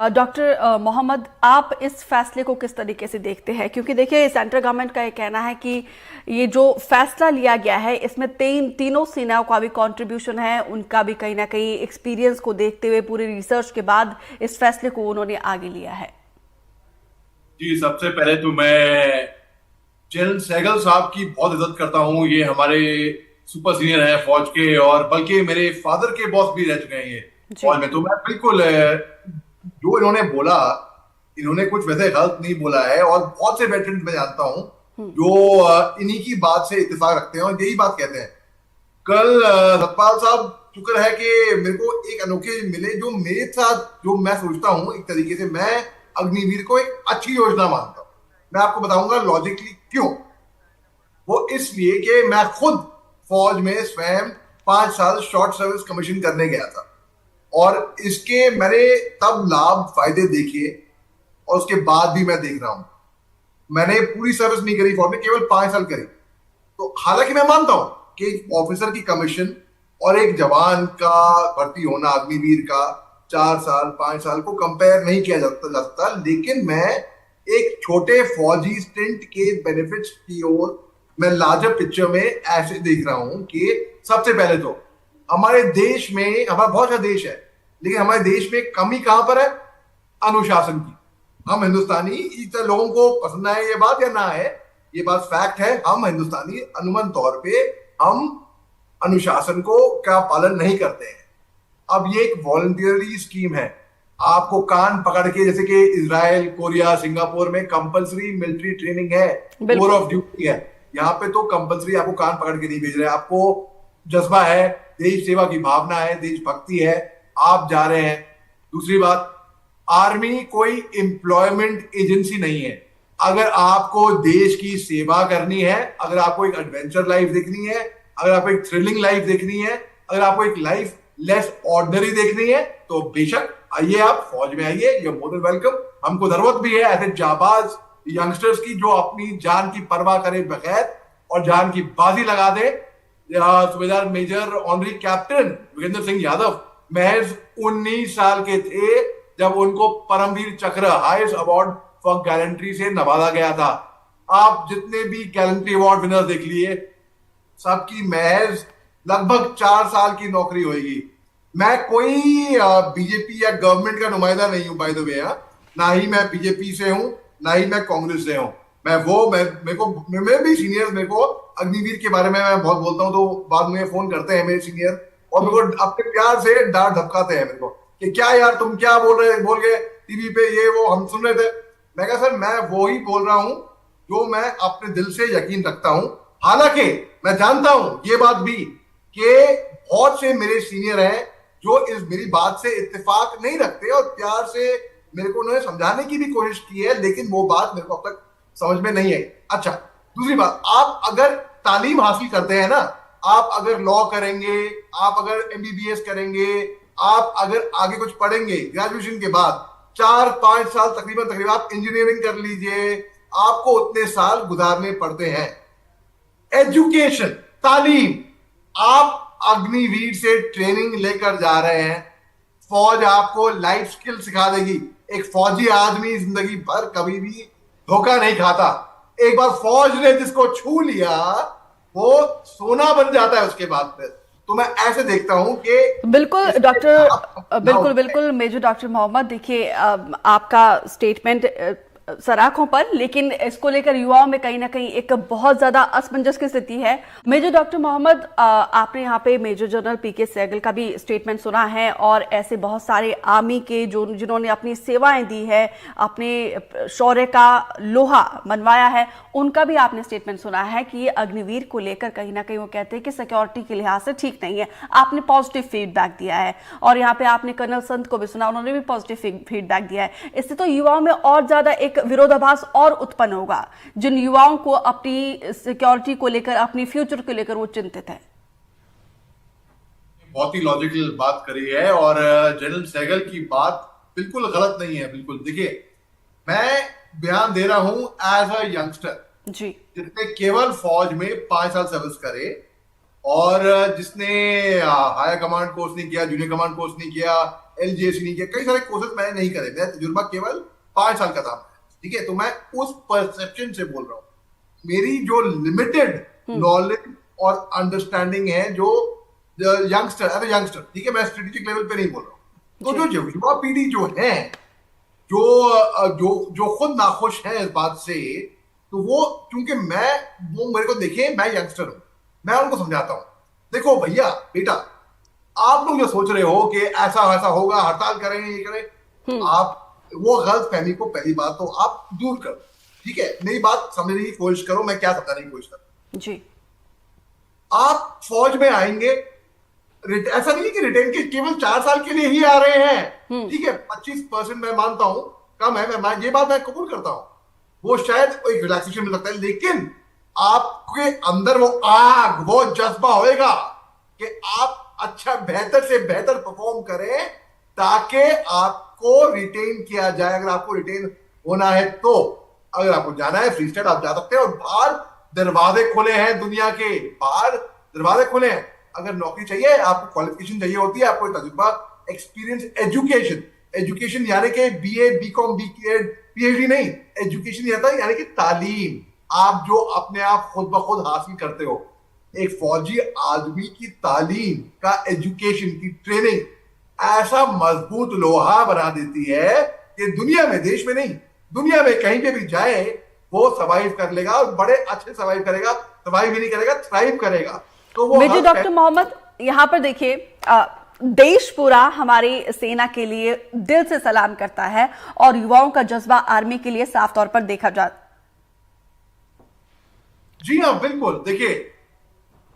Doctor Mohammad, आप इस फैसले को किस तरीके से देखते हैं? क्योंकि देखिए, सेंट्रल गवर्नमेंट का ये कहना है कि ये जो फैसला लिया गया है इसमें तीनों सेनाओं का भी कंट्रीब्यूशन है, उनका भी कहीं ना कहीं एक्सपीरियंस को देखते हुए पूरे रिसर्च के बाद इस फैसले को उन्होंने आगे लिया है। जी, सबसे पहले तो मैं जनरल सहगल साहब की बहुत इज्जत करता हूँ। ये हमारे सुपर सीनियर हैं फौज के, और बल्कि मेरे फादर के बॉस भी रह चुके हैं ये जी। फौज में। तो मैं बिल्कुल जो इन्होंने बोला, इन्होंने कुछ वैसे गलत नहीं बोला है। और बहुत से वेटरन मैं जानता हूँ हम्म। जो इन्हीं की बात से इत्तेफाक रखते हैं और यही बात कहते हैं। कल सतपाल साहब, शुक्र है कि मेरे को एक अनोखे मिले जो मेरे साथ, जो मैं सोचता हूँ एक तरीके से, मैं अग्निवीर को एक अच्छी योजना मानता हूँ। मैं आपको बताऊंगा लॉजिकली क्यों। वो इसलिए कि मैं खुद फौज में स्वयं 5 साल शॉर्ट सर्विस कमीशन करने गया था, और इसके मैंने तब लाभ फायदे देखे, और उसके बाद भी मैं देख रहा हूं। मैंने पूरी सर्विस नहीं करी फौज में, केवल 5 साल करी। तो हालांकि मैं मानता हूं कि एक ऑफिसर की कमीशन और एक जवान का भर्ती होना अग्निवीर का 4 साल 5 साल को कंपेयर नहीं किया जा सकता, लेकिन मैं एक छोटे फौजी स्टिंट के बेनिफिट्स की ओर मैं लार्जर पिक्चर में ऐसे देख रहा हूं कि सबसे पहले तो हमारे देश में, हमारा बहुत अच्छा देश है, लेकिन हमारे देश में कमी कहां पर है? अनुशासन की। हम हिंदुस्तानी, इतना लोगों को पसंद आए ये बात या ना है, ये बात फैक्ट है। हम हिंदुस्तानी अनुमन तौर पे हम अनुशासन को का पालन नहीं करते हैं। अब ये एक वॉलंटियरली स्कीम है। आपको कान पकड़ के, जैसे कि इजराइल, कोरिया, सिंगापुर में कंपलसरी मिलिट्री ट्रेनिंग है, टूर बिल्कुल। ऑफ ड्यूटी है। यहाँ पे तो कंपलसरी आपको कान पकड़ के नहीं भेज रहे। आपको जज्बा है, देश सेवा की भावना है, देशभक्ति है, आप जा रहे हैं। दूसरी बात, आर्मी कोई एम्प्लॉयमेंट एजेंसी नहीं है। अगर आपको देश की सेवा करनी है, अगर आपको एक एडवेंचर लाइफ देखनी है, अगर आपको एक थ्रिलिंग लाइफ देखनी है, अगर आपको एक लाइफ लेस ऑर्डिनरी देखनी है, तो बेशक आइए, आप फौज में आइए, यू मोर देन वेलकम। हमको जरूरत भी है ऐसे जाबाज यंगस्टर्स की जो अपनी जान की परवाह करे बगैर और जान की बाजी लगा दे। सूबेदार major honorary captain Yogendra Singh Yadav महज 19 साल के थे जब उनको परमवीर चक्र, हाईएस्ट अवार्ड फॉर गैलेंट्री से नवाजा गया था। आप जितने भी गैलेंट्री अवार्ड विनर देख लिए, सबकी महज लगभग 4 साल की नौकरी होगी। मैं कोई बीजेपी या गवर्नमेंट का नुमाइंदा नहीं हूं, बाय द वे। ना ही मैं बीजेपी से हूं, ना ही मैं कांग्रेस से हूं। मैं भी सीनियर, मेरे को अग्निवीर के बारे में मैं बहुत बोलता हूं, तो बाद में फोन करते हैं मेरे सीनियर, और मेरे को अपने प्यार से डांट धपकाते हैं मेरे को कि क्या यार तुम क्या बोल गए टीवी पे, ये वो हम सुन रहे थे। मैं कहा सर, मैं वो ही बोल रहा हूं जो मैं अपने दिल से यकीन रखता हूं। हालांकि मैं जानता हूं ये बात भी कि बहुत से मेरे सीनियर हैं जो इस मेरी बात से इत्तेफाक नहीं रखते, और प्यार से मेरे को उन्होंने समझाने की भी कोशिश की है, लेकिन वो बात मेरे को अब तक समझ में नहीं आई। अच्छा, दूसरी बात, आप अगर तालीम हासिल करते हैं ना, आप अगर लॉ करेंगे, आप अगर एमबीबीएस करेंगे, आप अगर आगे कुछ पढ़ेंगे ग्रेजुएशन के बाद 4-5 साल तकरीबन आप इंजीनियरिंग कर लीजिए, आपको उतने साल गुजारने पड़ते हैं। एजुकेशन, तालीम, आप अग्निवीर से ट्रेनिंग लेकर जा रहे हैं, फौज आपको लाइफ स्किल सिखा देगी। एक फौजी आदमी जिंदगी भर कभी भी धोखा नहीं खाता। एक बार फौज ने जिसको छू लिया वो सोना बन जाता है उसके बाद फिर। तो मैं ऐसे देखता हूं कि बिल्कुल डॉक्टर, बिल्कुल बिल्कुल मेजर डॉक्टर मोहम्मद, देखिए आपका स्टेटमेंट सराखों पर, लेकिन इसको लेकर युवाओं में कहीं ना कहीं एक बहुत ज्यादा असमंजस की स्थिति है। मेजर डॉक्टर मोहम्मद, आपने यहाँ पे मेजर जनरल पीके सहगल का भी स्टेटमेंट सुना है, और ऐसे बहुत सारे आर्मी के जो जिन्होंने अपनी सेवाएं दी है, अपने शौर्य का लोहा मनवाया है, उनका भी आपने स्टेटमेंट सुना है कि ये अग्निवीर को लेकर कहीं ना कहीं वो कहते हैं कि सिक्योरिटी के लिहाज से ठीक नहीं है। आपने पॉजिटिव फीडबैक दिया है, और यहाँ पे आपने कर्नल संत को भी सुना, उन्होंने भी पॉजिटिव फीडबैक दिया है। इससे तो युवाओं में और ज्यादा एक विरोधाभास और उत्पन्न होगा, जिन युवाओं को अपनी सिक्योरिटी को लेकर, अपनी फ्यूचर को लेकर वो चिंतित है। बहुत ही लॉजिकल बात करी है, और जनरल सहगल की बात बिल्कुल गलत नहीं है। बिल्कुल, देखिए, मैं बयान दे रहा हूं एज अ यंगस्टर जी। जिसने केवल फौज में 5 साल सर्विस करे, और जिसने हायर कमांड कोर्स नहीं किया, जूनियर कमांड कोर्स नहीं किया, LGS नहीं किया, कई सारे कोर्सेज मैंने नहीं करे, मेरा तजुर्बा केवल 5 साल का था, ठीक है। तो मैं उस परसेप्शन से बोल रहा हूँ, मेरी जो लिमिटेड नॉलेज और अंडरस्टैंडिंग है, जो यंगस्टर, ठीक है, मैं स्ट्रेटेजिक लेवल पे नहीं बोल रहा हूँ। तो जो युवा पीढ़ी जो है, जो जो जो खुद नाखुश है इस बात से, तो वो, क्योंकि वो मेरे को देखे, मैं यंगस्टर हूं, मैं उनको समझाता हूं, देखो भैया बेटा, आप लोग जो सोच रहे हो कि ऐसा ऐसा होगा, हड़ताल करेंगे, ये करें, आप वो गलत फहमी को पहली बात तो आप दूर करो, ठीक है। मेरी बात समझने की कोशिश करो, मैं क्या समझाने की कोशिश कर रहा हूं जी। आप फौज में आएंगे, ऐसा नहीं कि रिटेन के केवल 4 साल के लिए ही आ रहे हैं, ठीक है, 25% मैं मानता हूं कम है, मैं ये बात मैं कबूल करता हूं, वो शायद एक रिलैक्सेशन मिल सकता है, लेकिन आपके अंदर वो आग, वो जज्बा होएगा कि आप अच्छा बेहतर से बेहतर परफॉर्म करें ताकि आपको रिटेन किया जाए। अगर आपको रिटेन होना है तो, अगर आपको जाना है फ्री स्टाइल आप जा सकते हैं, और बाहर दरवाजे खुले हैं, दुनिया के बाहर दरवाजे खुले हैं। अगर नौकरी चाहिए, आपको क्वालिफिकेशन चाहिए होती है, आपको तजुर्बा, एक्सपीरियंस, एजुकेशन यानी कि BA BCom BEd PhD नहीं, एजुकेशन यानी कि तालीम, आप जो अपने आप खुद ब खुद हासिल करते हो। एक फौजी आदमी की तालीम का, एजुकेशन की ट्रेनिंग ऐसा मजबूत लोहा बना देती है कि दुनिया में, देश में नहीं, दुनिया में कहीं पे भी जाए वो सर्वाइव कर लेगा, और बड़े अच्छे सर्वाइव करेगा, सर्वाइव ही नहीं करेगा, थ्राइव करेगा। तो वो मेजर डॉक्टर मोहम्मद, यहाँ पर देखिए, देश पूरा हमारी सेना के लिए दिल से सलाम करता है और युवाओं का जज्बा आर्मी के लिए साफ तौर पर देखा जाता। जी हाँ, बिल्कुल। देखिए,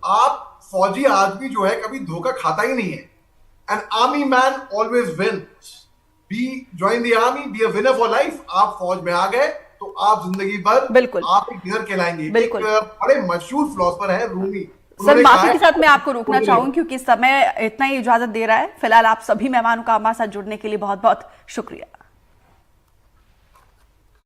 आप फौजी आदमी जो है कभी धोखा खाता ही नहीं है। An army man always wins. Be join the army, be a winner for life. आप फौज में आ गए तो आप जिंदगी भर, बिल्कुल, आप एक विनर कहलाएंगे। बिल्कुल। एक बड़े मशहूर फिलोसोफर है रूमी, सर माफी के साथ मैं आपको रोकना चाहूंगी क्योंकि समय इतना ही इजाजत दे रहा है। फिलहाल आप सभी मेहमानों का हमारे साथ जुड़ने के लिए बहुत बहुत शुक्रिया।